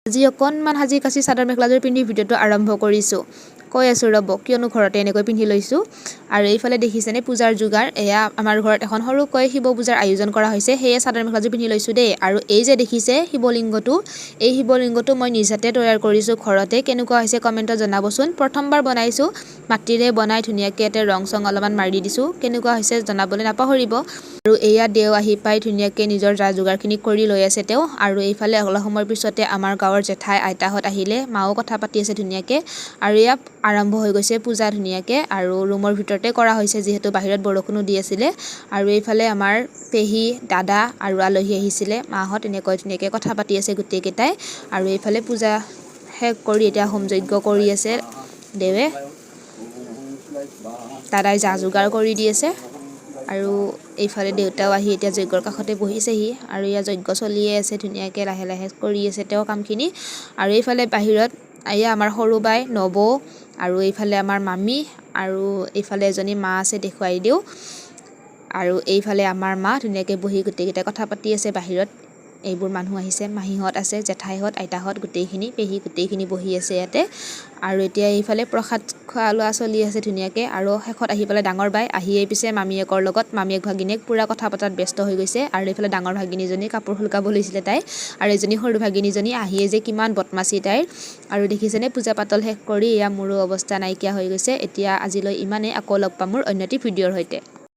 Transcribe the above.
আজি অকণমান সাজি কাচি চাদৰ মেখেলাযোৰ পিন্ধি ভিডিঅ'টো আৰম্ভ কৰিছোঁ। কৈ আছোঁ ৰ'ব, কিয়নো ঘৰতে এনেকৈ পিন্ধি লৈছোঁ। আৰু এইফালে দেখিছেনে পূজাৰ যোগাৰ। এয়া আমাৰ ঘৰত এখন সৰুকৈ শিৱ পূজাৰ আয়োজন কৰা হৈছে, সেয়ে চাদৰ মেখেলাযোৰ পিন্ধি লৈছোঁ দেই। আৰু এই যে দেখিছে শিৱলিংগটো, এই শিৱলিংগটো মই নিজ হাতে তৈয়াৰ কৰিছোঁ ঘৰতে। কেনেকুৱা হৈছে কমেণ্টত জনাবচোন। প্ৰথমবাৰ বনাইছোঁ, মাটিৰে বনাই ধুনীয়াকৈ ইয়াতে ৰং চং অলপমান মাৰি দিছোঁ। কেনেকুৱা হৈছে জনাবলৈ নাপাহৰিব। আৰু এয়া দেও আহি পাই ধুনীয়াকৈ নিজৰ যা যোগাৰখিনি কৰি লৈ আছে তেওঁ। আৰু এইফালে অলপ সময়ৰ পিছতে আমাৰ গাঁৱৰ জেঠাই আইতাহঁত আহিলে, মাও কথা পাতি আছে ধুনীয়াকৈ। আৰু এয়া আৰম্ভ হৈ গৈছে পূজা ধুনীয়াকৈ। আৰু ৰুমৰ ভিতৰতে কৰা হৈছে যিহেতু বাহিৰত বৰষুণো দি আছিলে। আৰু এইফালে আমাৰ পেহী, দাদা আৰু আলহী আহিছিলে, মাহঁত এনেকৈ ধুনীয়াকৈ কথা পাতি আছে গোটেইকেইটাই। আৰু এইফালে পূজা শেষ কৰি এতিয়া হোম যজ্ঞ কৰি আছে দেৱে। দাদাই যা যোগাৰ কৰি দি আছে। আৰু এইফালে দেউতাও আহি এতিয়া যজ্ঞৰ কাষতে বহিছেহি। আৰু ইয়াত যজ্ঞ চলিয়ে আছে ধুনীয়াকৈ, লাহে লাহে কৰি আছে তেওঁ কামখিনি। আৰু এইফালে বাহিৰত এয়া আমাৰ সৰু বাই, নবৌ, আৰু এইফালে আমাৰ মামী, আৰু এইফালে এজনী মা আছে দেখুৱাই দিওঁ। আৰু এইফালে আমাৰ মা ধুনীয়াকৈ বহি গোটেইকেইটাই কথা পাতি আছে বাহিৰত। এইবোৰ মানুহ আহিছে, মাহীহঁত আছে, জেঠাইহঁত, আইতাহঁত গোটেইখিনি, পেহী গোটেইখিনি বহি আছে ইয়াতে। আৰু এতিয়া এইফালে প্ৰসাদ খোৱা লোৱা চলি আছে ধুনীয়াকৈ। আৰু শেষত আহি পেলাই ডাঙৰ বাই আহিয়েই পিছে মামীয়েকৰ লগত, মামীয়েক ভাগিনীয়েক পূৰা কথা পতাত ব্যস্ত হৈ গৈছে। আৰু এইফালে ডাঙৰ ভাগিনীজনী কাপোৰ শুকাব লৈছিলে তাই। আৰু এজনী সৰু ভাগিনীজনী আহিয়ে যে কিমান বদমাচি তাইৰ। আৰু দেখিছেনে পূজা পাতল শেষ কৰি এয়া মোৰো অৱস্থা নাইকিয়া হৈ গৈছে। এতিয়া আজিলৈ ইমানেই, আকৌ লগ পাম মোৰ অন্য এটি ভিডিঅ'ৰ সৈতে।